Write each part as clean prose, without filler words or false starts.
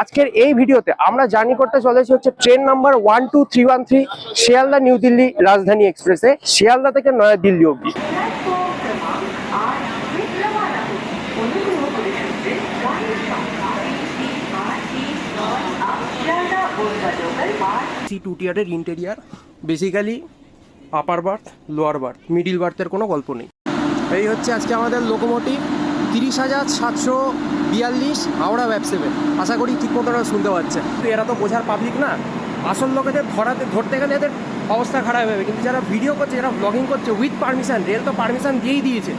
আজকের এই ভিডিওতে আমরা জার্নি করতে চলেছি হচ্ছে train number 12313 Sealdah new Delhi Rajdhani এক্সপ্রেসে শিয়ালদা থেকে নয়া দিল্লি অবধি। টু টিয়ারের interior, basically upper berth, lower berth, middle বার্থের কোনো গল্প নেই। এই হচ্ছে আজকে আমাদের লোকোমোটিভ 30,742 হাওড়া ওয়েব 7। আশা করি ঠিক মতো শুনতে পাচ্ছে। তো এরা তো বোঝার পাবলিক না, আসল লোকেদের ধরতে গেলে এদের অবস্থা খারাপ হবে। কিন্তু যারা ভিডিও করছে, যারা ব্লগিং করছে উইথ পারমিশন, রেল তো পারমিশন দিয়েই দিয়েছে,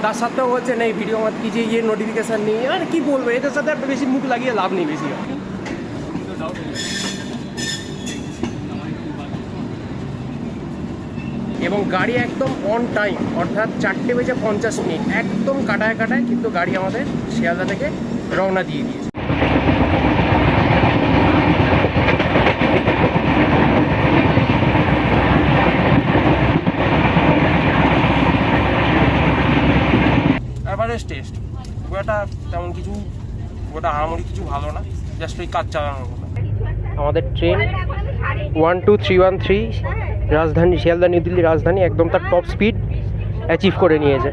তার সাথেও হচ্ছে নেই ভিডিও আমার কি যে ইয়ে নোটিফিকেশান নেই। আর কী বলবো, এদের সাথে একটা বেশি মুখ লাগিয়ে লাভ নেই বেশি। এবং গাড়ি একদম অন টাইম, অর্থাৎ 4:50 একদম কাটায় কিন্তু গাড়ি আমাদের শিয়ালদা থেকে রওনা দিয়ে দিয়েছে। অ্যাভারেজ টেস্ট ওটা তেমন কিছু, ওটা আহামরি কিছু ভালো না, জাস্ট ওই কাজ চালানোর কথা। আমাদের ট্রেন 12313 রাজধানী শিয়ালদা নিউ দিল্লি রাজধানী একদম তার টপ স্পিড অ্যাচিভ করে নিয়েছে।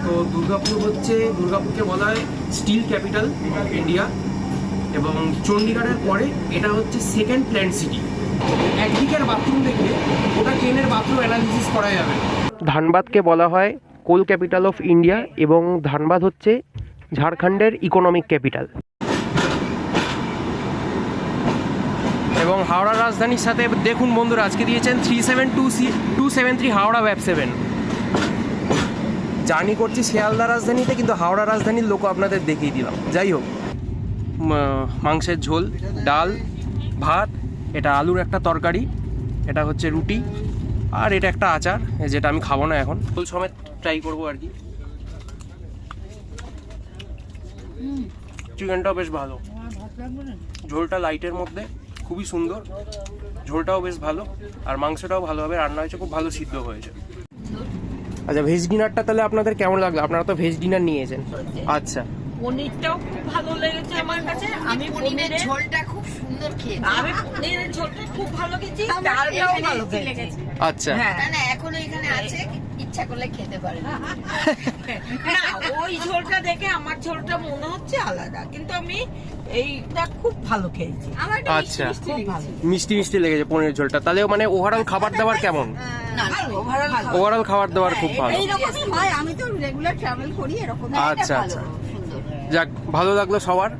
তো দুর্গাপুরকে বলা হয় স্টিল ক্যাপিটাল ইন্ডিয়া, এবং চণ্ডীগড়ের পরে এটা হচ্ছে সেকেন্ড প্ল্যান্ট সিটি। একদিকের বাথরুম দেখলে ওটা ট্রেনের বাথরুম অ্যানালিসিস করা যাবে। ধানবাদকে বলা হয় কোল ক্যাপিটাল অফ ইন্ডিয়া, এবং ধানবাদ হচ্ছে ঝাড়খণ্ডের ইকোনমিক ক্যাপিটাল। এবং হাওড়া রাজধানীর সাথে দেখুন বন্ধুরা, আজকে দিয়েছেন 37273 হাওড়া ওয়েব 7। জার্নি করছি শিয়ালদা রাজধানীতে, কিন্তু হাওড়া রাজধানীর লোক আপনাদের দেখিয়ে দিলাম। যাই হোক, মাংসের ঝোল, ডাল, ভাত, এটা আলুর একটা তরকারি, এটা হচ্ছে রুটি, আর এটা একটা আচার যেটা আমি খাবো না এখন, ফুল সমেত ট্রাই করবো আর কি। চিকেনটাও বেশ ভালো, ঝোলটা লাইটের মধ্যে, খুবই সুন্দর, ঝোলটাও বেশ ভালো, আর মাংসটাও ভালোভাবে রান্না হয়েছে, খুব ভালো সিদ্ধ হয়েছে। আচ্ছা, ভেজ ডিনারটা তাহলে আপনাদের কেমন লাগলো? আপনারা তো ভেজ ডিনার নিয়েছেন। আচ্ছা, পনিরটাও খুব ভালো লেগেছে আমার কাছে। আমি পনিরের ঝোলটা খুব সুন্দর খেয়েছি। আমি পনিরের ঝোলটা খুব ভালো খেয়েছি, ডালটাও ভালো লেগেছে। আচ্ছা, না এখনো এখানে আছে, ইচ্ছা করলে খেতে পারেন। না, ওই ঝোলটা দেখে আমার ঝোলটা মনে হচ্ছে আলাদা, কিন্তু আমি এইটা খুব ভালো খেয়েছি। আচ্ছা, মিষ্টি মিষ্টি লেগেছে পনিরের ঝোলটা। তাহলে মানে ওভারঅল খাবার দাবার কেমন? ওভারঅল খাবার দাবার খুব ভালো। এইরকমই হয়, আমি তো রেগুলার ট্রাভেল করি এরকম। আচ্ছা আচ্ছা, যাক, ভালো লাগলো সবার।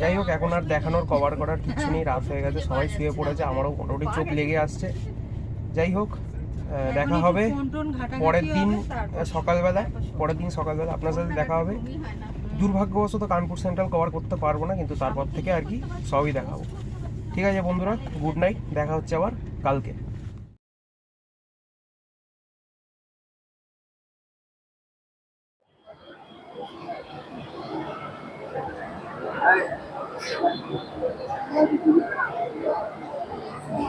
যাই হোক, এখন আর দেখানোর কভার করার কিছু নেই, রাত হয়ে গেছে, সবাই শুয়ে পড়েছে, আমারও মোটামুটি চোখ লেগে আসছে। যাই হোক, দেখা হবে পরের দিন সকালবেলা আপনার সাথে দেখা হবে। দুর্ভাগ্যবশত কানপুর সেন্ট্রাল কভার করতে পারবো না, কিন্তু তারপর থেকে আর কি সবই দেখাবো। ঠিক আছে বন্ধুরা, গুড নাইট, দেখা হচ্ছে আবার কালকে।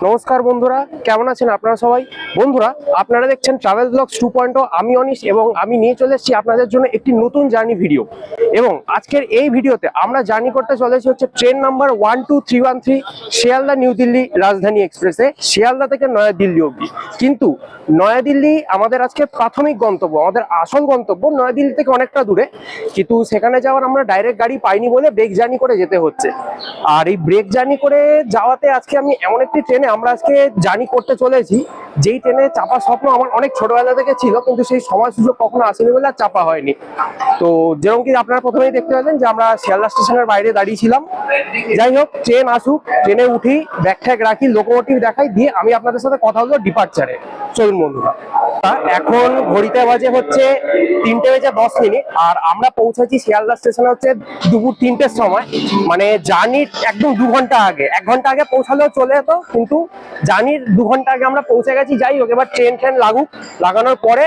নমস্কার বন্ধুরা, কেমন আছেন আপনারা সবাই? বন্ধুরা, আপনারা দেখছেন ট্রাভেল ব্লগস 2.0। আমি অনিশ, এবং আমি নিয়ে চলে এসেছি আপনাদের জন্য একটি নতুন জার্নি ভিডিও। এবং আজকের এই ভিডিওতে আমরা জার্নি করতে চলেছি হচ্ছে train number 12313 Sealdah new Delhi Rajdhani এক্সপ্রেসে শিয়ালদা থেকে নয়া দিল্লি অবধি। কিন্তু নয়া দিল্লি আমাদের আজকে প্রাথমিক গন্তব্য, আমাদের আসল গন্তব্য নয়া দিল্লি থেকে অনেকটা দূরে, কিন্তু সেখানে যাওয়ার আমরা ডাইরেক্ট গাড়ি পাইনি বলে ব্রেক জার্নি করে যেতে হচ্ছে। আর এই ব্রেক জার্নি করে যাওয়াতে আজকে আমি এমন একটি ট্রেনে ট্রেনে আমরা আজকে জার্নি করতে চলেছি, যেই ট্রেনে চাপার স্বপ্ন আমার অনেক ছোটবেলা থেকে ছিল, কিন্তু সেই সময় সুযোগ কখনো আসেনি বলে আর চাপা হয়নি। তো যেরকম কি আপনারা প্রথমেই দেখতে পাচ্ছেন যে আমরা শিয়ালদা স্টেশনের বাইরে দাঁড়িয়েছিলাম। যাই হোক, ট্রেন আসুক, ট্রেনে উঠি, ব্যাগ ট্যাগ রাখি, লোকোমোটিভ দেখাই, দিয়ে আমি আপনাদের সাথে কথা বলবো ডিপার্চারে। চলুন বন্ধুরা। এখন ঘড়িতে বাজে হচ্ছে 3:10 আর আমরা পৌঁছেছি শিয়ালদা স্টেশনে হচ্ছে দুপুর 3টের সময়। মানে জার্নির একদম 2 ঘন্টা আগে, 1 ঘন্টা আগে পৌঁছালেও চলে যেত, কিন্তু জার্নির 2 ঘন্টা আগে আমরা পৌঁছে গেছি। যাই হোক, এবার ট্রেন লাগুক, লাগানোর পরে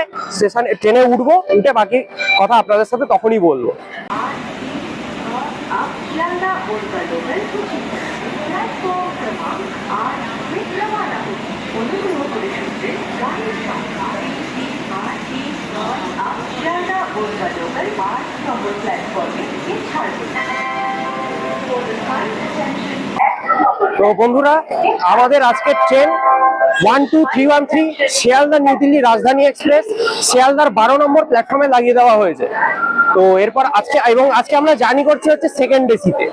ট্রেনে উঠবো, উঠে বাকি কথা আপনাদের সাথে তখনই বলবো। তো বন্ধুরা, আমাদের আজকের ট্রেন 12313 শিয়ালদা নিউ দিল্লি রাজধানী এক্সপ্রেস শিয়ালদার 12 নম্বর প্ল্যাটফর্মে লাগিয়ে দেওয়া হয়েছে। তো এরপর আজকে আমরা জার্নি করছি হচ্ছে সেকেন্ড এসিতে।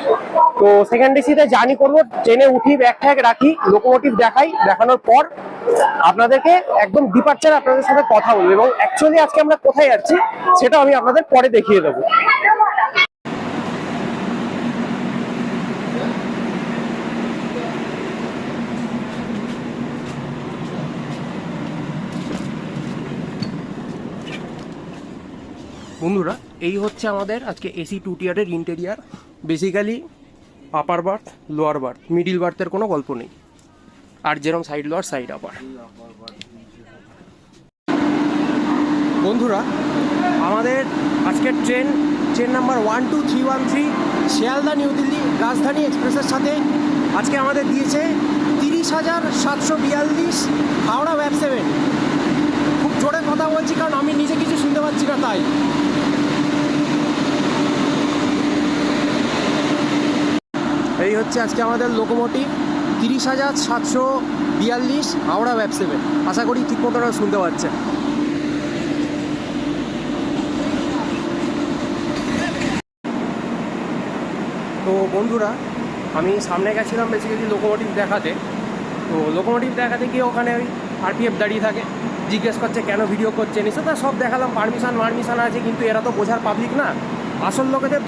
তো সেকেন্ড এসিতে জার্নি করবো, ট্রেনে উঠি, ব্যাগ ট্যাগ রাখি, লোকোমোটিভ দেখাই, দেখানোর পর আপনাদেরকে একদম ডিপার্চার আপনাদের সাথে কথা বলবো, এবং অ্যাকচুয়ালি আজকে আমরা কোথায় যাচ্ছি সেটা আমি আপনাদের পরে দেখিয়ে দেবো। বন্ধুরা, এই হচ্ছে আমাদের আজকে এসি 2 টিয়ারের interior. Basically upper berth, lower berth, middle বার্থের কোনো গল্প নেই, আর যেরকম সাইড লোয়ার সাইড আপার। বন্ধুরা, আমাদের আজকের train number 12313 Sealdah new Delhi রাজধানী এক্সপ্রেসের সাথে আজকে আমাদের দিয়েছে 30,742 হাওড়া ওয়েব 7। খুব জোরে কথা বলছি কারণ আমি নিজে কিছু শুনতে পাচ্ছি না, তাই। এই হচ্ছে আজকে আমাদের লোকোমোটিভ 30,742 হাওড়া ওয়েব 7। আশা করি ঠিক মতো শুনতে পাচ্ছে। তো বন্ধুরা, আমি সামনে গেছিলাম বেসিক্যালি লোকোমোটিভ দেখাতে। তো লোকোমোটিভ দেখাতে গিয়ে ওখানে ওই আরপিএফ দাঁড়িয়ে থাকে, জিজ্ঞেস করছে কেন ভিডিও করছে নিশ্চয়, তা সব দেখালাম, পারমিশন আছে, কিন্তু এরা তো বোঝার পাবলিক না। আসল লোকেদের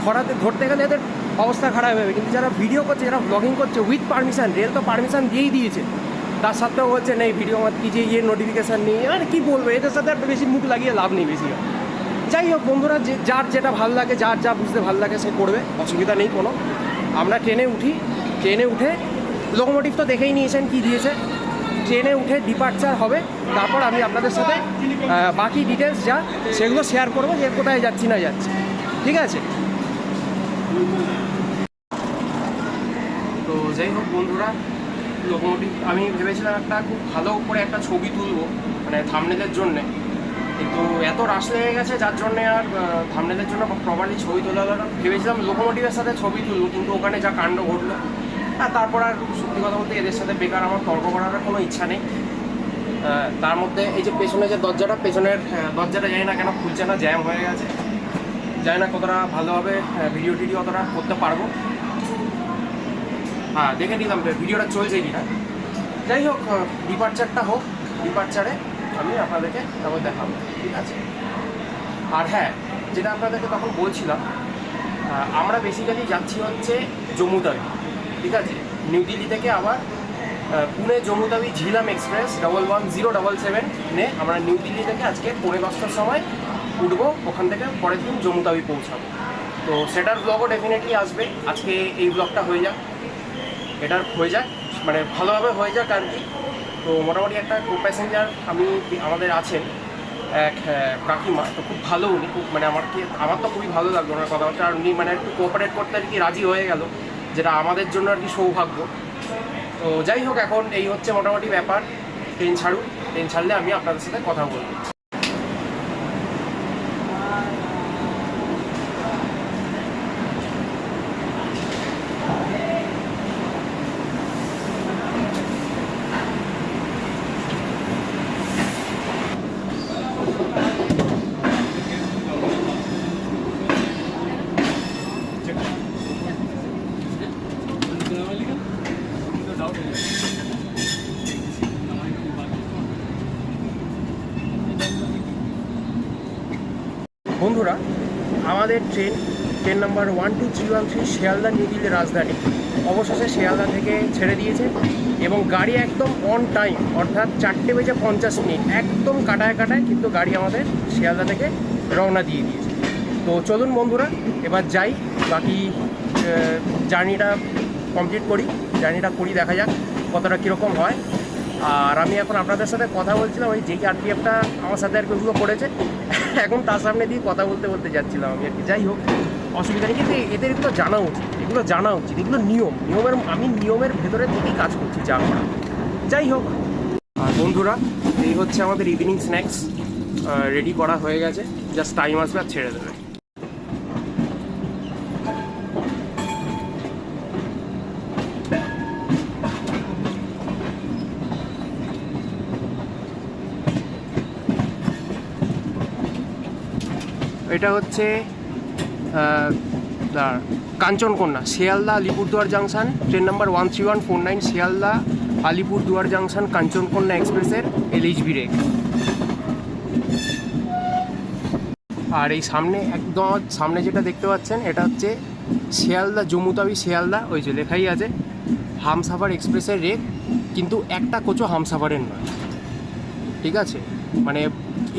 ধরতে গেলে এদের অবস্থা খারাপ হবে, কিন্তু যারা ভিডিও করছে, যারা ব্লগিং করছে উইথ পারমিশন, রেল তো পারমিশন দিয়েই দিয়েছে, তার সাথেও বলছে নেই ভিডিও আমার কি যে নোটিফিকেশান নেই। আর কি বলবো, এদের সাথে একটা বেশি মুখ লাগিয়ে লাভ নেই বেশি। যাই হোক বন্ধুরা, যার যেটা ভালো লাগে, যার যা বুঝতে ভালো লাগে সে করবে, অসুবিধা নেই কোনো। আমরা ট্রেনে উঠে লোকোমোটিভ তো দেখেই নিয়েছেন কি দিয়েছে, ট্রেনে উঠে ডিপার্চার হবে, তারপর আমি আপনাদের সাথে বাকি ডিটেলস যা সেগুলো শেয়ার করবো, যে কোথায় যাচ্ছি না যাচ্ছি, ঠিক আছে? তো যাই হোক বন্ধুরা, লোকোমোটিভ আমি ভেবেছিলাম একটা খুব ভালো করে একটা ছবি তুলবো, মানে থাম্বনেলের জন্যে, কিন্তু এত রাশ লেগে গেছে যার জন্যে আর থাম্বনেলের জন্য প্রপারলি ছবি তোলা হলো না। ভেবেছিলাম লোকোমোটিভের সাথে ছবি তুলবো, কিন্তু ওখানে যা কাণ্ড ঘটলো, আর তারপর আর সত্যি কথা বলতে এদের সাথে বেকার আমার তর্ক করার কোনো ইচ্ছা নেই। তার মধ্যে এই যে পেছনে যে পেছনের দরজাটা জানি না কেন খুলছে না, জ্যাম হয়ে গেছে, জানি না কতটা ভালোভাবে ভিডিও অতটা করতে পারবো। হ্যাঁ, দেখে নিলাম ভিডিওটা চলছে কিনা। যাই হোক, ডিপার্চারটা হোক, ডিপার্চারে আমি আপনাদেরকে তারপর দেখাবো, ঠিক আছে? আর হ্যাঁ, যেটা আপনাদেরকে তখন বলছিলাম, আমরা বেসিক্যালি যাচ্ছি হচ্ছে জম্মু তাওি, ঠিক আছে? নিউ দিল্লি থেকে আবার পুনে জম্মু তাওি ঝিলাম এক্সপ্রেস 11077 নে আমরা নিউ দিল্লি থেকে আজকে 10:45টার সময় উঠবো, ওখান থেকে পরের দিন জম্মু তাওি পৌঁছাবো। তো সেটার ব্লগও ডেফিনেটলি আসবে। আজকে এই ব্লগটা হয়ে যাক, এটার হয়ে যাক, মানে ভালোভাবে হয়ে যাক আর কি। তো মোটামুটি একটা কো প্যাসেঞ্জার আমাদের আছেন এক কাকিমা, তো খুব ভালো উনি, খুব মানে আমার তো খুবই ভালো লাগলো ওনার কথাবার্তা, আর উনি মানে একটু কোঅপারেট করতে আর কি রাজি হয়ে গেল, যেটা আমাদের জন্য আর কি সৌভাগ্য। তো যাই হোক, এখন এই হচ্ছে মোটামুটি ব্যাপার। ট্রেন ছাড়লে আমি আপনাদের সাথে কথা বলবো। বন্ধুরা, আমাদের train number 12313 Sealdah new Delhi রাজধানী অবশেষে শিয়ালদা থেকে ছেড়ে দিয়েছে এবং গাড়ি একদম অন টাইম, অর্থাৎ 4:50 একদম কাটায় কিন্তু গাড়ি আমাদের শিয়ালদা থেকে রওনা দিয়ে দিয়েছে। তো চলুন বন্ধুরা, এবার যাই, বাকি জার্নিটা কমপ্লিট করি, দেখা যাক কতটা কীরকম হয়। আর আমি এখন আপনাদের সাথে কথা বলছিলাম, ওই যেই আরপিএফটা আমার সাথে আর কেউ করেছে, এখন তার সামনে দিয়ে কথা বলতে যাচ্ছিলাম আমি আর কি। যাই হোক, অসুবিধা নেই, কিন্তু এদের এগুলো জানা উচিত, এগুলো নিয়মের ভেতরে থেকেই কাজ করছি যা করা। যাই হোক, আর বন্ধুরা, এই হচ্ছে আমাদের ইভিনিং স্ন্যাক্স রেডি করা হয়ে গেছে, জাস্ট টাইম আসবে আর ছেড়ে দেবে। এটা হচ্ছে Kanchankanya, Sealdah Alipurduar junction, train number 13149 Sealdah Alipurduar junction Kanchankanya এক্সপ্রেসের এলএইচবি রেক। আর এই একদম সামনে যেটা দেখতে পাচ্ছেন, এটা হচ্ছে শিয়ালদা জম্মুতাবি শিয়ালদা, ওই যে লেখাই আছে হামসাফার এক্সপ্রেসের রেক, কিন্তু একটা কোচও হামসাফারের নয়, ঠিক আছে? মানে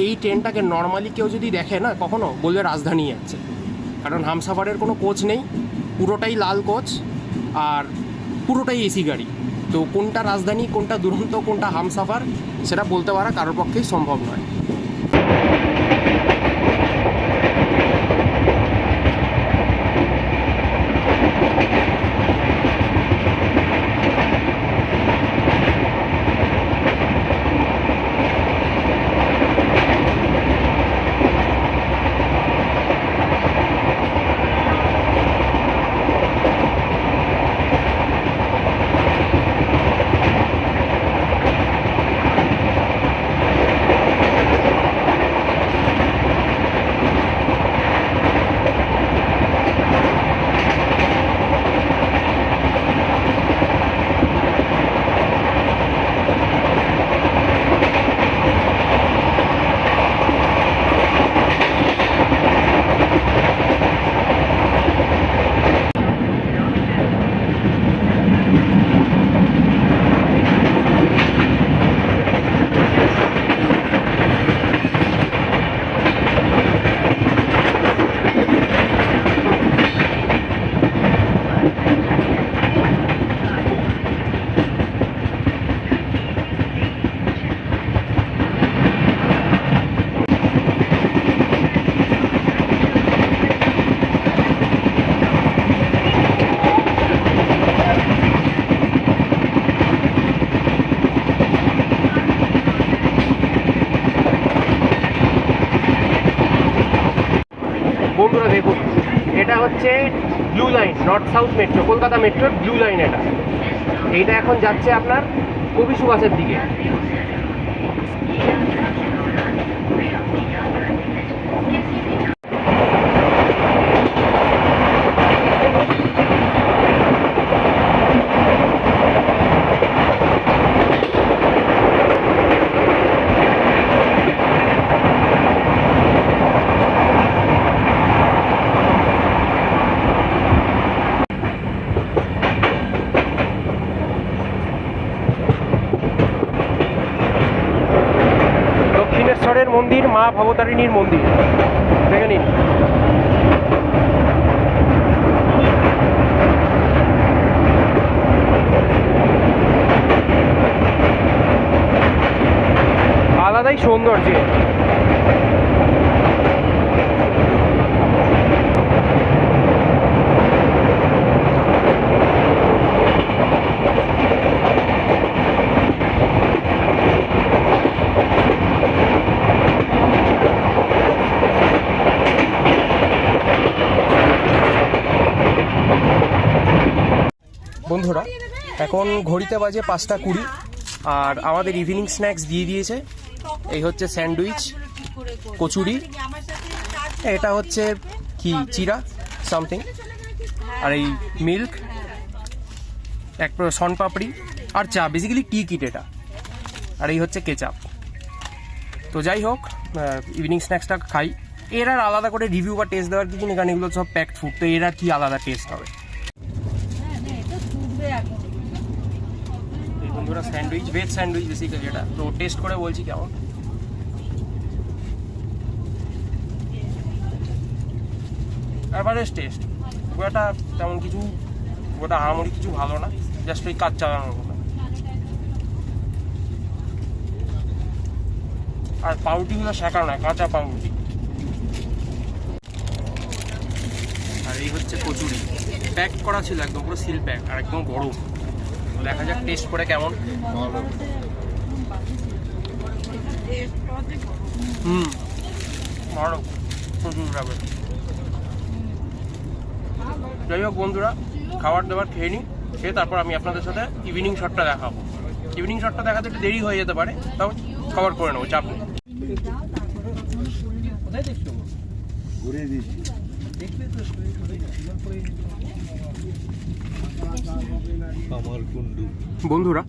এই ট্রেনটাকে নর্মালি কেউ যদি দেখে না কখনো, বলবে রাজধানী যাচ্ছে, কারণ হামসাফারের কোনো কোচ নেই, পুরোটাই লাল কোচ আর পুরোটাই এসি গাড়ি। তো কোনটা রাজধানী, কোনটা দুরন্ত, কোনটা হামসাফার, সেটা বলতে পারা কারোর পক্ষেই সম্ভব নয়। বন্ধুরা দেখুন, এটা হচ্ছে blue line, north south metro, Kolkata মেট্রোর ব্লু লাইন। এইটা এখন যাচ্ছে আপনার কবি সুভাষের দিকে। দক্ষিণেশ্বরের মন্দির, মা ভবতারিণীর মন্দির, দেখে নিন। আলাদাই সৌন্দর্য। বন্ধুরা, এখন ঘড়িতে বাজে 5:20 আর আমাদের ইভিনিং স্ন্যাক্স দিয়ে দিয়েছে। এই হচ্ছে স্যান্ডউইচ, কচুরি, এটা হচ্ছে কি চিরা সামথিং, আর এই মিল্ক, এক শনপাপড়ি আর চা, বেসিক্যালি টি কিট এটা, আর এই হচ্ছে কেচাপ। তো যাই হোক, ইভিনিং স্ন্যাক্সটা খাই। এর আর আলাদা করে রিভিউ বা টেস্ট দেওয়ার কিছু নেই, কারণ এগুলো সব প্যাকড ফুড, তো এর আর কি আলাদা টেস্ট হবে। এই বন্ধুরা স্যান্ডউইচ, ভেজ স্যান্ডউইচ বেসিক্যালি এটা, তো টেস্ট করে বলছি কেমন। এভারেজ টেস্ট, ওটা তেমন কিছু, ওটা আহামরি কিছু ভালো না, জাস্ট ওই কাজ চালানোর মতো। আর পাউরুটিগুলো শেখা নয়, কাঁচা পাউরুটি। আর এই হচ্ছে কচুরি, প্যাক করা ছিল একদম পুরো সিল প্যাক, আর একদম গরম। দেখা যাক টেস্ট করে কেমন। ভালো, প্রচুর লাগবে। যাই হোক বন্ধুরা, খাবার দাবার খেয়ে নিই, খেয়ে তারপর আমি আপনাদের সাথে ইভিনিং শটটা দেখাবো। ইভিনিং শটটা দেখাতে একটু দেরি হয়ে যেতে পারে, তাও কভার করে নেবো, চাপ নেই। বন্ধুরা,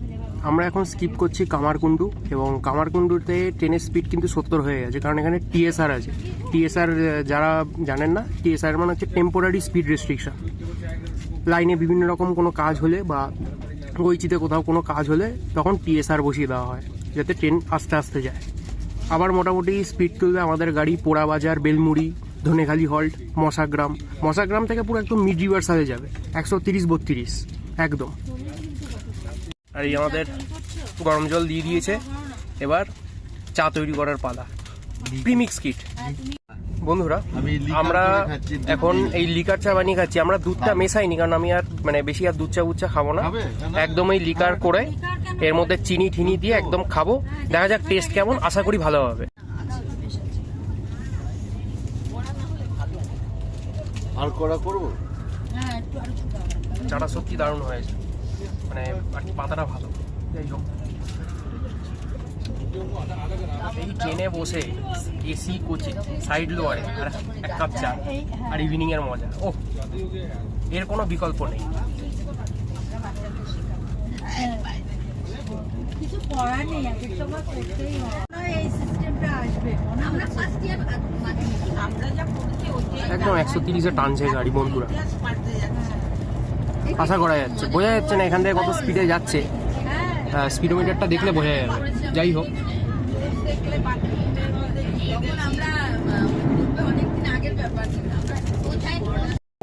আমরা এখন স্কিপ করছি কামারকুণ্ডু, এবং কামারকুণ্ডুতে ট্রেনের স্পিড কিন্তু 70 হয়ে গেছে, কারণ এখানে টিএসআর আছে। টিএসআর যারা জানেন না, টিএসআর মানে হচ্ছে টেম্পোরারি স্পিড রেস্ট্রিকশন। লাইনে বিভিন্ন রকম কোনো কাজ হলে বা গৈচিতে কোথাও কোনো কাজ হলে তখন টিএসআর বসিয়ে দেওয়া হয়, যাতে ট্রেন আস্তে আস্তে যায়। আবার মোটামুটি স্পিড তুলবে আমাদের গাড়ি পোড়াবাজার, বেলমুড়ি, ধনেখালি হল্ট, মশাগ্রাম। মশাগ্রাম থেকে পুরো একদম মিড রিভার্সালে যাবে 130-32 একদম। আর এই আমাদের গরম জল দিয়ে দিয়েছে, এবার চা তৈরি করার পালা, প্রিমিক্স কিট। বন্ধুরা, আমরা এখন এই লিকার চা বানিয়ে খাচ্ছি। আমরা দুধটা মেশাইনি, কারণ আমি আর মানে বেশি আর দুধ চা উচ্চা খাবো না, একদম এই লিকার করে এর মধ্যে চিনি ঠিনি দিয়ে একদম খাবো। দেখা যাক টেস্ট কেমন, আশা করি ভালো হবে। আর করা করবো, চাটা সত্যি দারুণ হয়েছে, মানে আর কি পাতাটা ভালো। যাই হোক, এই ট্রেনে বসে এসি কোচে সাইড লোয়ারে আর এক কাপ চা আর ইভিনিং এর মজা, ও এর কোনো বিকল্প নেই। কিছু করার নেই, এক সময় করতেই হয়। এই সিস্টেমটা আসবে, আমরা ফার্স্ট ইয়ার আমরা যা পড়েছি একদম 130-এ টানছে গাড়ি বন্ধুরা, আশা করা যাচ্ছে। বোঝা যাচ্ছে না এখান থেকে কত স্পিডে যাচ্ছে, স্পিডোমিটারটা দেখলে বোঝা যাবে। যাই হোক,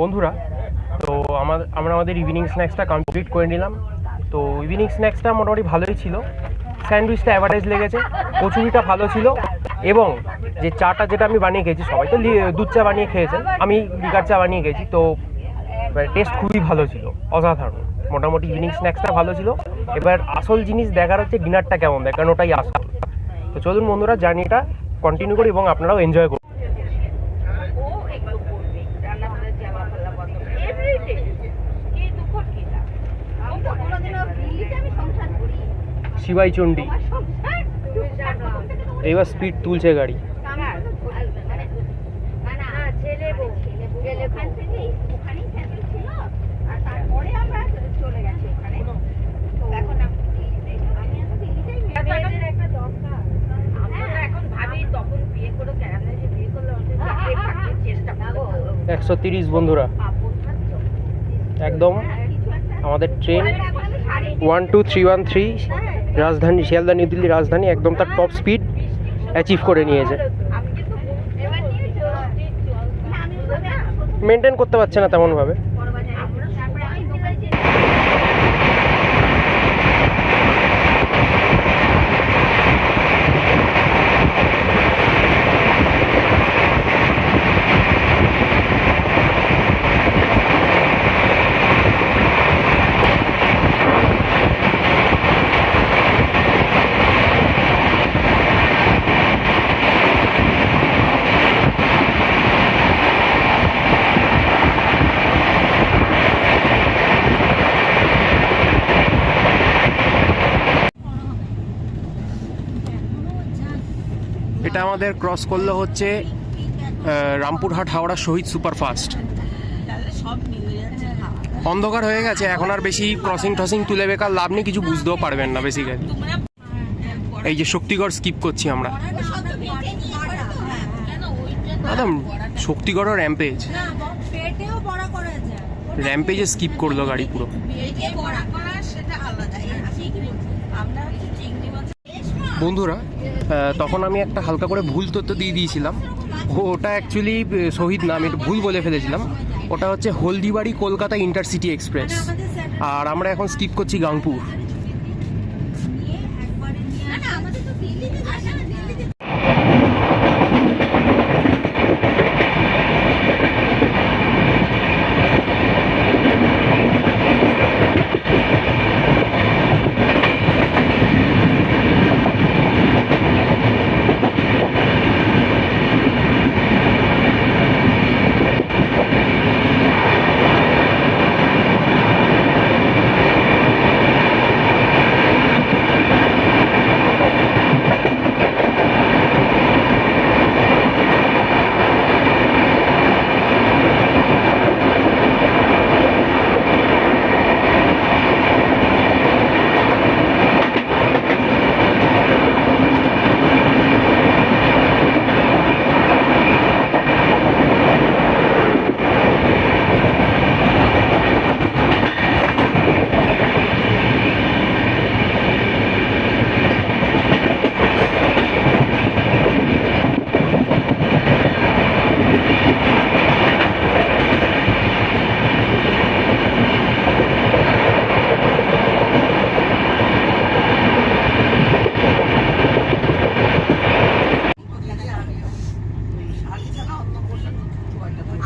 বন্ধুরা, তো আমরা আমাদের ইভিনিং স্ন্যাক্সটা কমপ্লিট করে নিলাম। তো ইভিনিং স্ন্যাক্সটা মোটামুটি ভালোই ছিল, স্যান্ডউইচটা অ্যাভারেজ লেগেছে, কচুরিটা ভালো ছিল, এবং যে চাটা যেটা আমি বানিয়ে খেয়েছি, সবাই তো দুধ চা বানিয়ে খেয়েছেন, আমি লিকার চা বানিয়ে খেয়েছি, তো টেস্ট খুবই ভালো ছিল, অসাধারণ। মোটামুটি ইভিনিং স্ন্যাক্সটা ভালো ছিল। এবার আসল জিনিস দেখার হচ্ছে ডিনারটা কেমন দেয়, কারণ ওটাই আসল। তো চলুন বন্ধুরা, জার্নিটা কন্টিনিউ করি এবং আপনারাও এনজয় করুন। শিবাই চণ্ডী এবার স্পিড তুলছে গাড়ি। এখন 130 বন্ধুরা, একদম আমাদের ট্রেন 12313 রাজধানী, শিয়ালদা নিউ দিল্লি রাজধানী, একদম তার টপ স্পিড অ্যাচিভ করে নিয়েছে। মেনটেন করতে পারছে না তেমনভাবে। এটা আমাদের ক্রস করলো হচ্ছে রামপুরহাট হাওড়া শহীদ সুপারফাস্ট। অন্ধকার হয়ে গেছে, এখন আর বেশি ক্রসিং টসিং তুলে বেকার লাভ নেই, কিছু বুঝতেও পারবেন না বেসিক্যালি। এই যে শক্তিগড় স্কিপ করছি আমরা। একদম শক্তিগড় র্যাম্পেজ, না পেটেও বড়া করা যায়। র্যাম্পেজে স্কিপ করলো গাড়ি পুরো। পেটে বড়া করা সেটা আলাদা। আমরা হচ্ছে চিংড়ি মাছ বন্ধুরা তখন আমি একটা হালকা করে ভুল তথ্য দিয়ে দিয়েছিলাম, ওটা অ্যাকচুয়ালি শহীদ না, আমি একটু ভুল বলে ফেলেছিলাম। ওটা হচ্ছে হলদিবাড়ি কলকাতা ইন্টারসিটি এক্সপ্রেস, আর আমরা এখন স্কিপ করছি গাংপুর। না না আমাদের তো দিল্লিতে আসা না, দিল্লিতে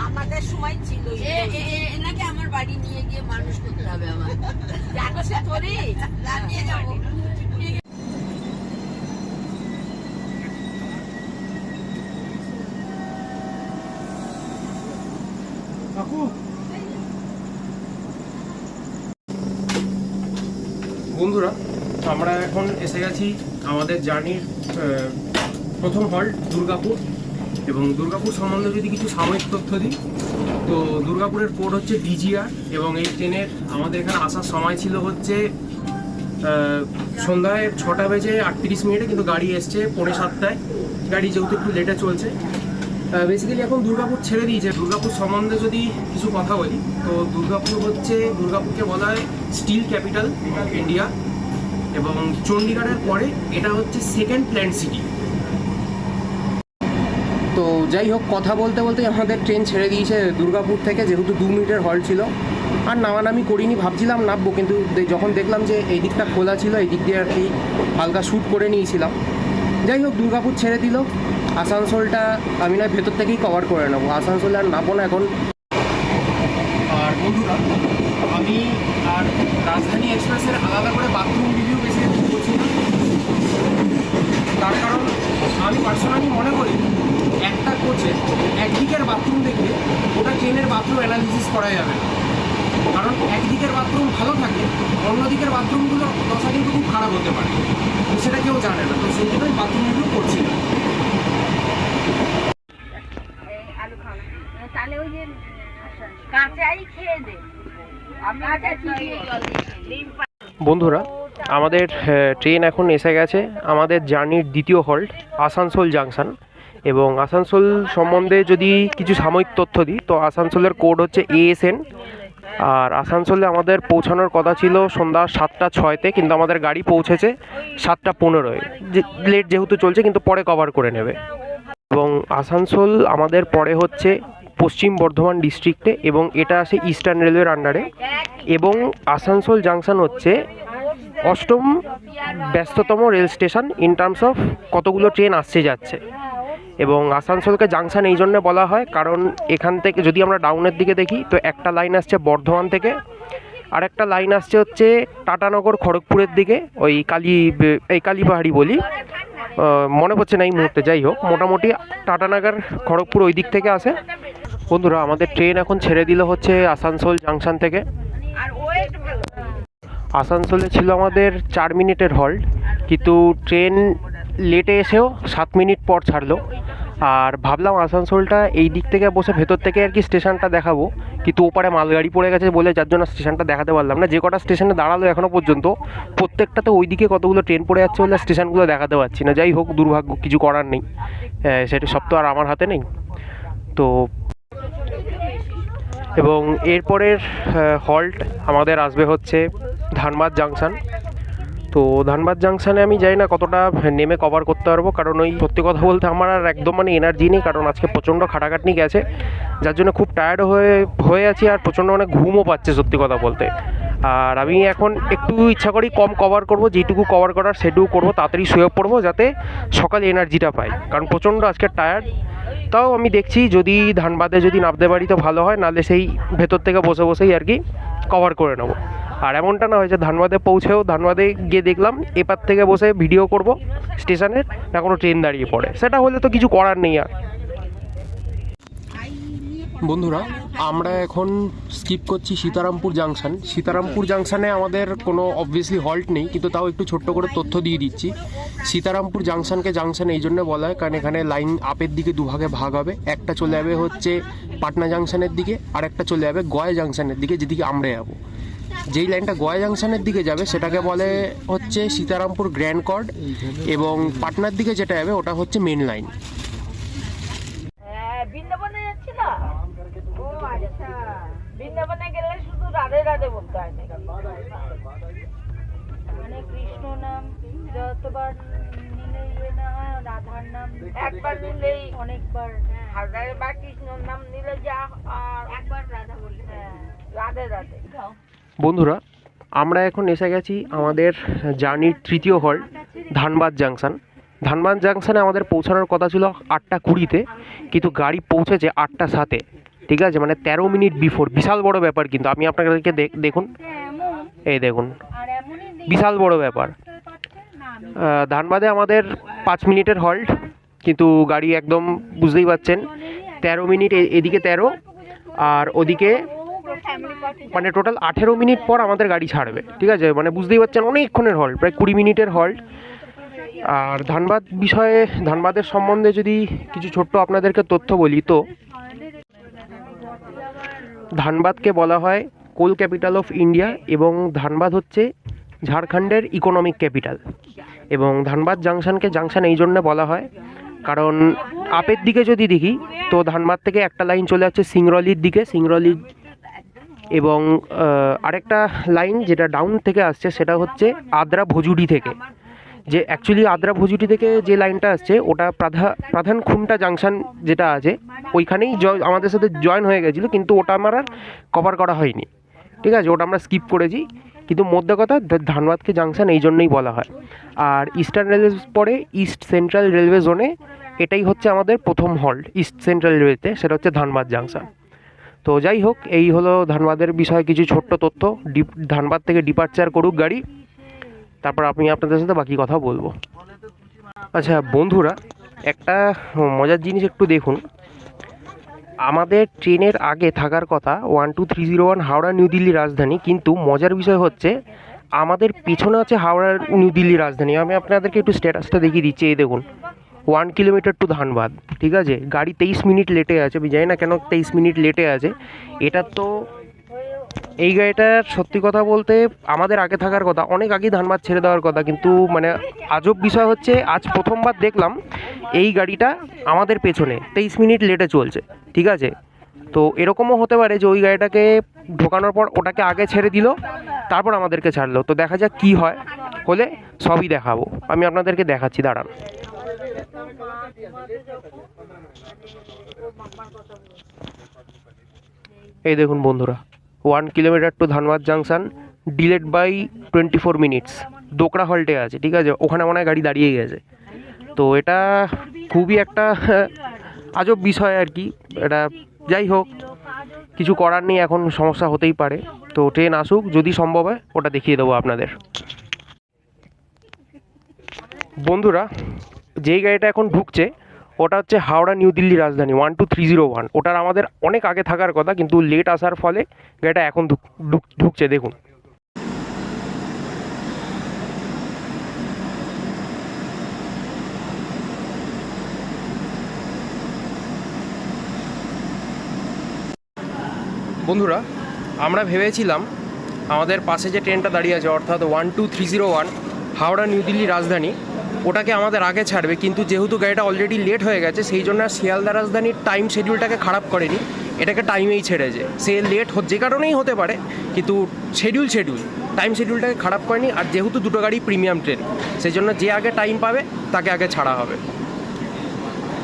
আমাদের সময় ছিল। এনাকে আমার বাড়ি নিয়ে গিয়ে মানুষ করতে হবে আমার। যাচ্ছে তোরে নিয়ে যাবো। বন্ধুরা আমরা এখন এসে গেছি আমাদের জার্নির প্রথম হল্ট দুর্গাপুর, এবং দুর্গাপুর সম্বন্ধে যদি কিছু সাময়িক তথ্য দিই তো দুর্গাপুরের কোড হচ্ছে ডিজিআর, এবং এই ট্রেনের আমাদের এখানে আসার সময় ছিল হচ্ছে সন্ধ্যায় 6:38, কিন্তু গাড়ি এসছে 6:45। গাড়ি যেহেতু একটু লেটে চলছে, বেসিক্যালি এখন দুর্গাপুর ছেড়ে দিয়েছে। দুর্গাপুর সম্বন্ধে যদি কিছু কথা বলি তো দুর্গাপুরকে বলা হয় স্টিল ক্যাপিটাল অফ ইন্ডিয়া, এবং চণ্ডীগড়ের পরে এটা হচ্ছে সেকেন্ড প্ল্যান্ট সিটি। তো যাই হোক, কথা বলতে বলতে আমাদের ট্রেন ছেড়ে দিয়েছে দুর্গাপুর থেকে, যেহেতু 2 মিনিটের হল্ট ছিল। আর নামানামি করিনি, ভাবছিলাম নামবো, কিন্তু যখন দেখলাম যে এই দিকটা খোলা ছিল, এই দিক দিয়ে আর কি হালকা শ্যুট করে নিয়েছিলাম। যাই হোক, দুর্গাপুর ছেড়ে দিল। আসানসোলটা আমি নয় ভেতর থেকেই কভার করে নেবো, আসানসোলে আর নামবো না এখন। আর বন্ধুরা আমি আর রাজধানী এক্সপ্রেসের আলাদা করে বাথরুম রিভিউ বেশি করছি না, তার কারণ আমি পার্সোনালি মনে করি একটা কোচে একদিকের বাথরুম দেখে ওটা ট্রেনের বাথরুম অ্যানালিসিস করা যাবে না, কারণ একদিকের বাথরুম ভালো থাকে, অন্যদিকের বাথরুমগুলো দশা কিন্তু খুব খারাপ হতে পারে, তো সেটা কেউ জানে না। তো সেই জন্যই বাথরুম রিভিউ করছি না। আলু খাও না, তাহলে ওই যে কাঁচাই খেয়ে দে। বন্ধুরা আমাদের ট্রেন এখন এসে গেছে আমাদের জার্নির দ্বিতীয় হল্ট আসানসোল জাংশন, এবং আসানসোল সম্বন্ধে যদি কিছু সাময়িক তথ্য দিই তো আসানসোলের কোড হচ্ছে ASN, আর আসানসোলে আমাদের পৌঁছানোর কথা ছিল সন্ধ্যা 7:06, কিন্তু আমাদের গাড়ি পৌঁছেছে 7:15। লেট যেহেতু চলছে, কিন্তু পরে কভার করে নেবে। এবং আসানসোল আমাদের পরে হচ্ছে পশ্চিম বর্ধমান ডিস্ট্রিক্টে, এবং এটা আসে ইস্টার্ন রেলওয়ের আন্ডারে। এবং আসানসোল জাংশন হচ্ছে 8ম ব্যস্ততম rail station in terms of কতগুলো ট্রেন আসছে যাচ্ছে। এবং আসানসোলকে জাংশন এই জন্য বলা হয় কারণ এখান থেকে যদি আমরা ডাউনের দিকে দেখি তো একটা লাইন আসছে বর্ধমান থেকে, আর একটা লাইন আসছে হচ্ছে টাটানগর খড়গপুরের দিকে, ওই কালীপাহাড়ি বলি, মনে পড়ছে না এই মুহূর্তে। যাই হোক, মোটামুটি টাটানগর খড়গপুর ওই দিক থেকে আসে। বন্ধুরা আমাদের ট্রেন এখন ছেড়ে দিল হচ্ছে আসানসোল জাংশন থেকে। আসানসোলে ছিল আমাদের 4 মিনিটের হল্ট, কিন্তু ট্রেন লেটে এসেও 7 মিনিট পর ছাড়লো। আর ভাবলাম আসানসোলটা এই দিক থেকে বসে ভেতর থেকে আর কি স্টেশনটা দেখাবো, কিন্তু ওপারে মালগাড়ি পড়ে গেছে বলে যার জন্য স্টেশনটা দেখাতে পারলাম না। যে কটা স্টেশনে দাঁড়ালো এখনও পর্যন্ত প্রত্যেকটাতে ওই দিকে কতগুলো ট্রেন পড়ে যাচ্ছে বলে স্টেশনগুলো দেখাতে পারছি না। যাই হোক, দুর্ভাগ্য, কিছু করার নেই, সেটা সব তো আর আমার হাতে নেই। তো এবং এরপরের হল্ট আমাদের আসবে হচ্ছে ধানবাদ জাংশন। তো ধানবাদ জাংশনে আমি জানি না কতটা নেমে কভার করতে পারবো, কারণ ওই সত্যি কথা বলতে আমার আর একদম মানে এনার্জি নেই, কারণ আজকে প্রচণ্ড খাটাখাটনি গেছে, যার জন্য খুব টায়ার্ড হয়ে আছি আর প্রচণ্ড মানে ঘুমও পাচ্ছে সত্যি কথা বলতে। আর আমি এখন একটু ইচ্ছা করি কম কভার করব, যেটুকু কভার করার সেটুকু করবো, তাড়াতাড়ি শুয়ে পড়বো যাতে সকালে এনার্জিটা পাই, কারণ প্রচণ্ড আজকে টায়ার্ড। তাও আমি দেখছি যদি ধানবাদে যদি নামতে পারি তো ভালো হয়, নাহলে সেই ভেতর থেকে বসে বসেই আর কি কভার করে নেবো। আর এমনটা না হয় যে ধানবাদে পৌঁছেও ধানবাদে গিয়ে দেখলাম এপার থেকে বসে ভিডিও করব স্টেশনের, না কোনো ট্রেন দাঁড়িয়ে পড়ে, সেটা হলে তো কিছু করার নেই আর। বন্ধুরা, আমরা এখন স্কিপ করছি সীতারামপুর জাংশন। সীতারামপুর জাংশনে আমাদের কোনো অবভিয়াসলি হল্ট নেই, কিন্তু তাও একটু ছোট্ট করে তথ্য দিয়ে দিচ্ছি। সীতারামপুর জাংশনকে জাংশন এই জন্য বলা হয় কারণ এখানে লাইন আপের দিকে দুভাগে ভাগ হবে, একটা চলে যাবে হচ্ছে পাটনা জাংশনের দিকে, আর একটা চলে যাবে গয়া জাংশনের দিকে, যেদিকে আমরা যাবো। যেই লাইনটা গয়া জাংশনের দিকে যাবে সেটাকে বলে হচ্ছে সীতারামপুর গ্র্যান্ড কর্ড, এবং পাটনার দিকে যেটা যাবে ওটা হচ্ছে মেন লাইন। বৃন্দাবনে যাচ্ছি না? ও আচ্ছা, বৃন্দাবনে গেলে শুধু রাধে রাধে বলতে হয় নাকি? মানে কৃষ্ণ নাম যতবার নিলে ইয়ে না হয়, রাধার নাম একবার নিলেই অনেকবার, হাজারবার কৃষ্ণর নাম নিলে যা, আর একবার রাধা বললে রাধে রাধে। বন্ধুরা, আমরা এখন এসে গেছি আমাদের জার্নির তৃতীয় হল্ট ধানবাদ জাংশন। ধানবাদ জাংশনে আমাদের পৌঁছানোর কথা ছিল 8:20-তে, কিন্তু গাড়ি পৌঁছেছে 8:07-এ। ঠিক আছে, মানে 13 মিনিট বিফোর। বিশাল বড় ব্যাপার, কিন্তু আমি আপনাদেরকে দেখুন, এই দেখুন, আর এমনই বিশাল বড় ব্যাপার। ধানবাদে আমাদের 5 মিনিটের হল্ট, কিন্তু গাড়ি একদম বুঝতেই পারছেন 13 মিনিট, এদিকে 13 আর ওদিকে মানে টোটাল 18 মিনিট পর আমাদের গাড়ি ছাড়বে। ঠিক আছে, মানে বুঝতেই পারছেন অনেকক্ষণের হল্ট, প্রায় 20 মিনিটের হল্ট। আর ধানবাদ বিষয়ে, ধানবাদের সম্বন্ধে যদি কিছু ছোট্ট আপনাদেরকে তথ্য বলি, তো ধানবাদকে বলা হয় কোল ক্যাপিটাল অফ ইন্ডিয়া, এবং ধানবাদ হচ্ছে ঝাড়খণ্ডের ইকোনমিক ক্যাপিটাল। এবং ধানবাদ জাংশনকে জাংশন এই জন্য বলা হয় কারণ আপের দিকে যদি দেখি তো ধানবাদ থেকে একটা লাইন চলে যাচ্ছে সিংরলির দিকে, সিংরলি, এবং আরেকটা লাইন যেটা ডাউন থেকে আসছে সেটা হচ্ছে আদ্রা ভজুডি থেকে। যে অ্যাকচুয়ালি আদ্রা ভজুডি থেকে যে লাইনটা আসছে ওটা প্রধান খুমটা জাংশন যেটা আছে ওইখানেই আমাদের সাথে জয়েন হয়ে গেছিলো, কিন্তু ওটা আমার আর কভার করা হয়নি। ঠিক আছে, ওটা আমরা স্কিপ করেছি, কিন্তু মধ্যে কথা ধানবাদকে জাংশন এই জন্যই বলা হয়। আর ইস্টার্ন রেলওয়ে পরে ইস্ট সেন্ট্রাল রেলওয়ে জোনে এটাই হচ্ছে আমাদের প্রথম হল্ট ইস্ট সেন্ট্রাল রেলওয়েতে, সেটা হচ্ছে ধানবাদ জাংশন। তো যাই হোক, এই হলো ধানবাদের বিষয়ে কিছু ছোট্ট তথ্য। ধানবাদ থেকে ডিপার্চার করুক গাড়ি, তারপর আমি আপনাদের সাথে বাকি কথা বলবো। আচ্ছা বন্ধুরা, একটা মজার জিনিস একটু দেখুন, আমাদের ট্রেনের আগে থাকার কথা 12301 হাওড়া নিউ দিল্লি রাজধানী, কিন্তু মজার বিষয় হচ্ছে আমাদের পেছনে আছে হাওড়া নিউ দিল্লি রাজধানী। আমি আপনাদেরকে একটু স্ট্যাটাসটা দেখিয়ে দিচ্ছি, এই দেখুন 1 কিলোমিটার টু ধানবাদ। ঠিক আছে, গাড়ি 23 মিনিট লেটে আছে, আমি জানি না কেন 23 মিনিট লেটে আছে। এটা তো এই গাড়িটার সত্যি কথা বলতে আমাদের আগে থাকার কথা, অনেক আগেই ধানবাদ ছেড়ে দেওয়ার কথা, কিন্তু মানে আজব বিষয় হচ্ছে আজ প্রথমবার দেখলাম এই গাড়িটা আমাদের পেছনে 23 মিনিট লেটে চলছে। ঠিক আছে, তো এরকমও হতে পারে যে ওই গাড়িটাকে ঢোকানোর পর ওটাকে আগে ছেড়ে দিল, তারপর আমাদেরকে ছাড়লো। তো দেখা যাক কী হয়, হলে সবই দেখাবো, আমি আপনাদেরকে দেখাচ্ছি, দাঁড়ান। এই দেখুন বন্ধুরা, 1 kilometre to Dhanbad junction, delayed by 24 minutes, Dokra হল্টে আছে। ঠিক আছে, ওখানে মনে হয় গাড়ি দাঁড়িয়ে গেছে। তো এটা খুবই একটা আজব বিষয় আর কি এটা। যাই হোক, কিছু করার নেই, এখন সমস্যা হতেই পারে। তো ট্রেন আসুক, যদি সম্ভব হয় ওটা দেখিয়ে দেবো আপনাদের। বন্ধুরা, যেই গাড়িটা এখন ঢুকছে ওটা হচ্ছে হাওড়া নিউ দিল্লি রাজধানী 12301। ওটার আমাদের অনেক আগে থাকার কথা, কিন্তু লেট আসার ফলে গাড়িটা এখন ঢুকছে, দেখুন। বন্ধুরা, আমরা ভেবেছিলাম আমাদের পাশে যে ট্রেনটা দাঁড়িয়ে আছে অর্থাৎ 12301 হাওড়া নিউ দিল্লি রাজধানী, ওটাকে আমাদের আগে ছাড়বে, কিন্তু যেহেতু গাড়িটা অলরেডি লেট হয়ে গেছে সেই জন্য আর শিয়ালদা রাজধানীর টাইম শিডিউলটাকে খারাপ করেনি, এটাকে টাইমেই ছেড়েছে। সে লেট যে কারণেই হতে পারে, কিন্তু শিডিউল টাইম শিডিউলটাকে খারাপ করেনি। আর যেহেতু দুটো গাড়ি প্রিমিয়াম ট্রেন, সেই জন্য যে আগে টাইম পাবে তাকে আগে ছাড়া হবে।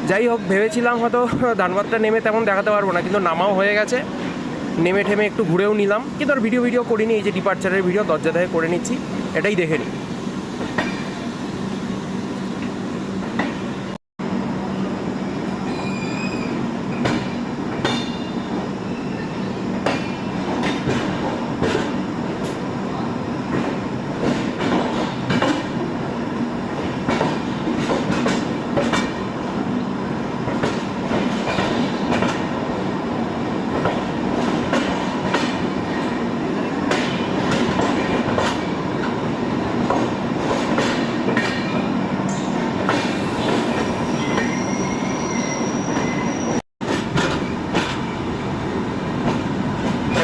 যাই হোক, ভেবেছিলাম হয়তো ধানবাদটা নেমে তেমন দেখাতে পারবো না, কিন্তু নামাও হয়ে গেছে, নেমে ঠেমে একটু ঘুরেও নিলাম, কিন্তু আর ভিডিও করিনি। এই যে ডিপার্চারের ভিডিও দরজা থেকে করে নিচ্ছি, এটাই দেখে নিই।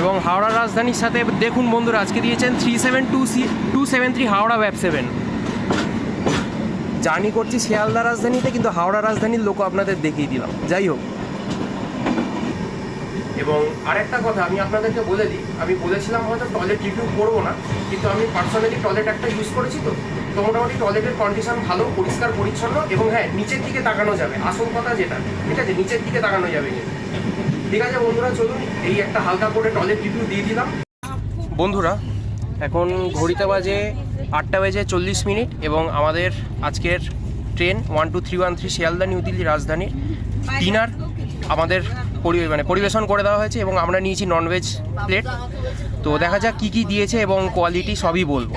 এবং হাওড়া রাজধানীর সাথে দেখুন বন্ধুরা, আজকে দিয়েছেন 37273 হাওড়া ওয়েব 7। জার্নি করছি শিয়ালদা রাজধানীতে, কিন্তু হাওড়া রাজধানীর লোক আপনাদের দেখিয়ে দিলাম। যাই হোক, এবং আরেকটা কথা আমি আপনাদেরকে বলে দিই, আমি বলেছিলাম হয়তো টয়লেট রিভিউ করবো না, কিন্তু আমি পার্সোনালি টয়লেট একটা ইউজ করেছি, তো মোটামুটি টয়লেটের কন্ডিশন ভালো, পরিষ্কার পরিচ্ছন্ন, এবং হ্যাঁ, নিচের দিকে তাকানো যাবে, আসল কথা যেটা, ঠিক আছে, নিচের দিকে তাকানো যাবে। ঠিক আছে বন্ধুরা, চলুন এই একটা হালকা করে টয়লেট রিভিউ দিয়ে দিলাম। বন্ধুরা, এখন ঘড়িতে বাজে 8:40 এবং আমাদের আজকের ট্রেন 12313 শিয়ালদা নিউ দিল্লি রাজধানী ডিনার আমাদের পরিবেশন করে দেওয়া হয়েছে, এবং আমরা নিয়েছি ননভেজ প্লেট। তো দেখা যাক কী কী দিয়েছে এবং কোয়ালিটি সবই বলবো।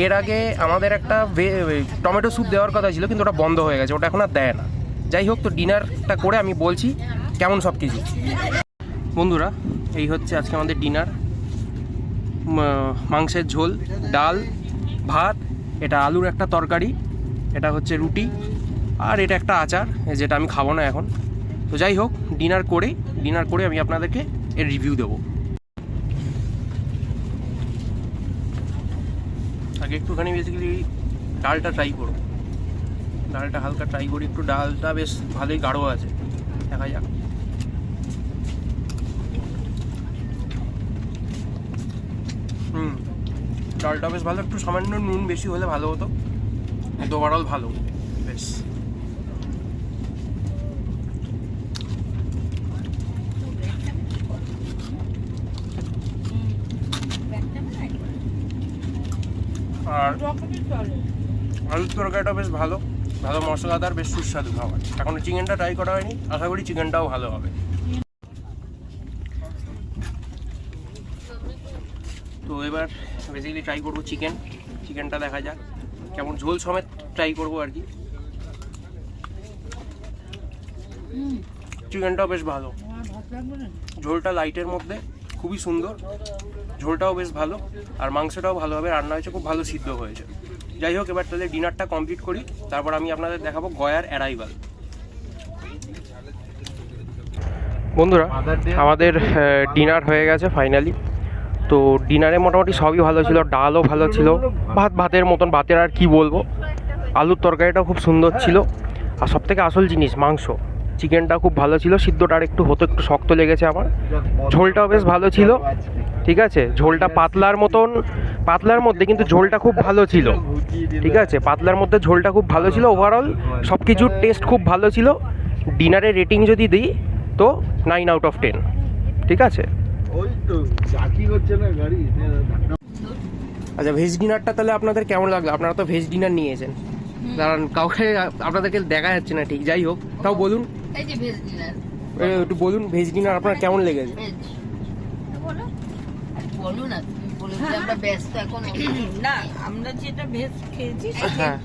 এর আগে আমাদের একটা টমেটো স্যুপ দেওয়ার কথা ছিল, কিন্তু ওটা বন্ধ হয়ে গেছে, ওটা এখন আর দেয় না। যাই হোক, তো ডিনারটা করে আমি বলছি কেমন সব কিছু। বন্ধুরা, এই হচ্ছে আজকে আমাদের ডিনার। মাংসের ঝোল, ডাল, ভাত, এটা আলুর একটা তরকারি, এটা হচ্ছে রুটি, আর এটা একটা আচার, যেটা আমি খাবো না এখন। তো যাই হোক, ডিনার করে আমি আপনাদেরকে এর রিভিউ দেবো। আগে একটুখানি বেসিক্যালি ডালটা ট্রাই করব, ডালটা হালকা ট্রাই করি একটু। ডালটা বেশ ভালোই গাঢ় আছে, দেখা যাক। ডালটা বেশ ভালো, একটু সামান্য নুন বেশি হলে ভালো হতো, ওভারঅল ভালো বেশ। আর আলুর তরকারিটা বেশ ভালো মশলাদার, বেশ সুস্বাদু খাবার। এখনো চিকেনটা ট্রাই করা হয়নি, আশা করি চিকেনটাও ভালো হবে। তো এবার বেসিক্যালি ট্রাই করবো চিকেনটা, দেখা যাক কেমন, ঝোল সমেত ট্রাই করবো আর কি। চিকেনটাও বেশ ভালো, ঝোলটা লাইটের মধ্যে, খুবই সুন্দর, ঝোলটাও বেশ ভালো, আর মাংসটাও ভালোভাবে রান্না হয়েছে, খুব ভালো সিদ্ধ হয়েছে। যাই হোক, এবার তাহলে ডিনারটা কমপ্লিট করি, তারপর আমি আপনাদের দেখাবো গয়ার অ্যারাইভাল। বন্ধুরা, আমাদের ডিনার হয়ে গেছে ফাইনালি। তো ডিনারে মোটামুটি সবই ভালো ছিল, ডালও ভালো ছিল, ভাতের মতন, ভাতের আর কি বলবো। আলুর তরকারিটাও খুব সুন্দর ছিল, আর সবথেকে আসল জিনিস মাংস, চিকেনটা খুব ভালো ছিল, সিদ্ধটা আর একটু শক্ত লেগেছে আমার। ঝোলটাও বেশ ভালো ছিল, ঠিক আছে, ঝোলটা পাতলার মধ্যে, কিন্তু ঝোলটা খুব ভালো ছিল, ঠিক আছে, পাতলার মধ্যে ঝোলটা খুব ভালো ছিল। ওভারঅল সব কিছুর টেস্ট খুব ভালো ছিল। ডিনারের রেটিং যদি দিই তো 9/10, ঠিক আছে। আচ্ছা, ভেজ ডিনারটা তাহলে আপনাদের কেমন লাগলো? আপনারা তো ভেজ ডিনার নিয়েছেন, কারণ কাউকে আপনাদেরকে দেখা যাচ্ছে না ঠিক। যাই হোক, তাও বলুন, এই যে ভেজ ডিনার, একটু বলুন ভেজ ডিনার আপনার কেমন লেগেছে? বলুন না, তুমি বলে দিলে আমরা ব্যস্ত এখন। না, আমরা যেটা ভেজ খেয়েছি হ্যাঁ,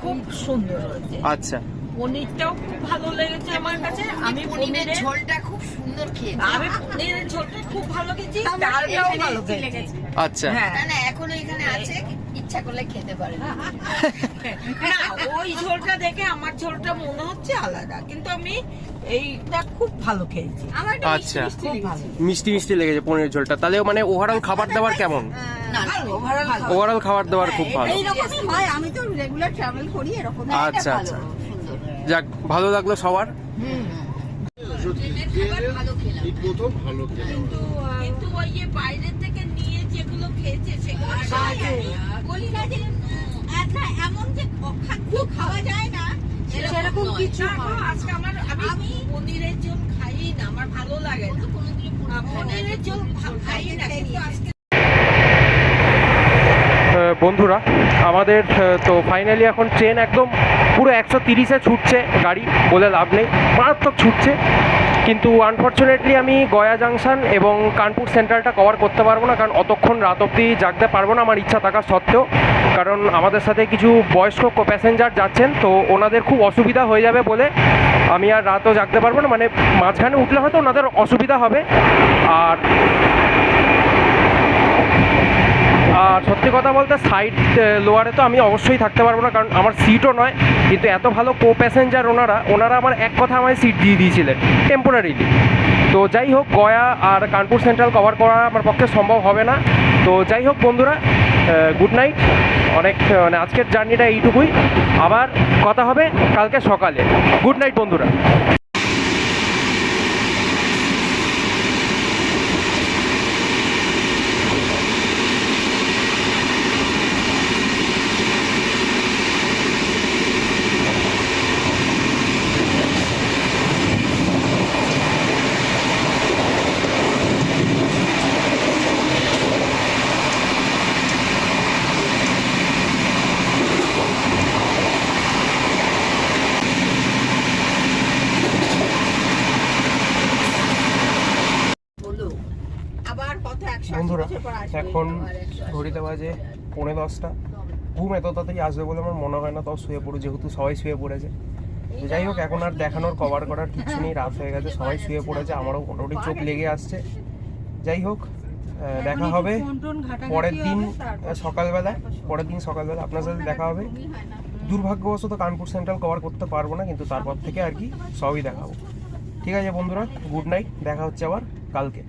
খুব সুন্দর হয়েছে। আচ্ছা, পনিরটাও খুব ভালো লেগেছে আমার কাছে। আমি পনিরের ঝোলটা খুব সুন্দর খেয়েছি। আমি পনিরের ঝোলটা খুব ভালো খেয়েছি, ডালটাও ভালো খেয়েছি। আচ্ছা, না না, এখনো এখানে আছে, ইচ্ছে ইচ্ছা করলে খেতে পারে না ওই ঝোলটা দেখে আমার ঝোলটা মনে হচ্ছে আলাদা, কিন্তু আমি এইটা খুব ভালো খেয়েছি। আমার আচ্ছা, মিষ্টি মিষ্টি লেগেছে পনিরের ঝোলটা। তাহলে মানে ওভারঅল খাবার দাবার কেমন? ওভারঅল খাবার দাবার খুব ভালো। এইরকমই হয়, আমি তো রেগুলার ট্রাভেল করি এরকম। আচ্ছা আচ্ছা, যাক ভালো লাগলো সবার। এই প্রথম ভালো খেলাম। কিন্তু ওই যে বাইরের থেকে নিয়ে যেগুলো খেয়েছে সেগুলো বলি না যে এমন যে খাওয়া যায় না সেরকম কিছু। আজকে আমি পনিরের ঝোল খাই না, আমার ভালো লাগে না পনিরের ঝোল খাই না, কিন্তু আজকে বন্ধুরা আমাদের তো ফাইনালি এখন ট্রেন একদম পুরো 130-এ ছুটছে, গাড়ি বলে লাভ নেই, মারাত্মক ছুটছে। কিন্তু আনফর্চুনেটলি আমি গয়া জাংশন এবং কানপুর সেন্ট্রালটা কভার করতে পারবো না, কারণ অতক্ষণ রাত অবধি জাগতে পারবো না আমার ইচ্ছা থাকা সত্ত্বেও। কারণ আমাদের সাথে কিছু বয়স্ক প্যাসেঞ্জার যাচ্ছেন, তো ওনাদের খুব অসুবিধা হয়ে যাবে বলে আমি আর রাতও জাগতে পারবো না। মানে মাঝখানে উঠলে হয়তো ওনাদের অসুবিধা হবে। আর সত্যি কথা বলতে সাইড লোয়ারে তো আমি অবশ্যই থাকতে পারবো না, কারণ আমার সিটও নয়। কিন্তু এত ভালো প্যাসেঞ্জার ওনারা আমার এক কথা আমায় সিট দিয়ে দিয়েছিলেন টেম্পোরারিলি। তো যাই হোক, গয়া আর কানপুর সেন্ট্রাল কভার করা আমার পক্ষে সম্ভব হবে না। তো যাই হোক বন্ধুরা, গুড নাইট। অনেক মানে আজকের জার্নিটা এইটুকুই, আবার কথা হবে কালকে সকালে। গুড নাইট বন্ধুরা। বন্ধুরা এখন ঘড়িতে বাজে 9:45। ঘুম এত তাড়াতাড়ি আসবে বলে আমার মনে হয় না, তাও শুয়ে পড়ো, যেহেতু সবাই শুয়ে পড়েছে। তো যাই হোক, এখন আর দেখানোর কভার করার কিছু নেই, রাত হয়ে গেছে, সবাই শুয়ে পড়েছে, আমারও মোটামুটি চোখ লেগে আসছে। যাই হোক, দেখা হবে পরের দিন সকালবেলা আপনার সাথে দেখা হবে। দুর্ভাগ্যবশত কানপুর সেন্ট্রাল কভার করতে পারবো না, কিন্তু তারপর থেকে আর কি সবই দেখাবো। ঠিক আছে বন্ধুরা, গুড নাইট, দেখা হচ্ছে আবার কালকে।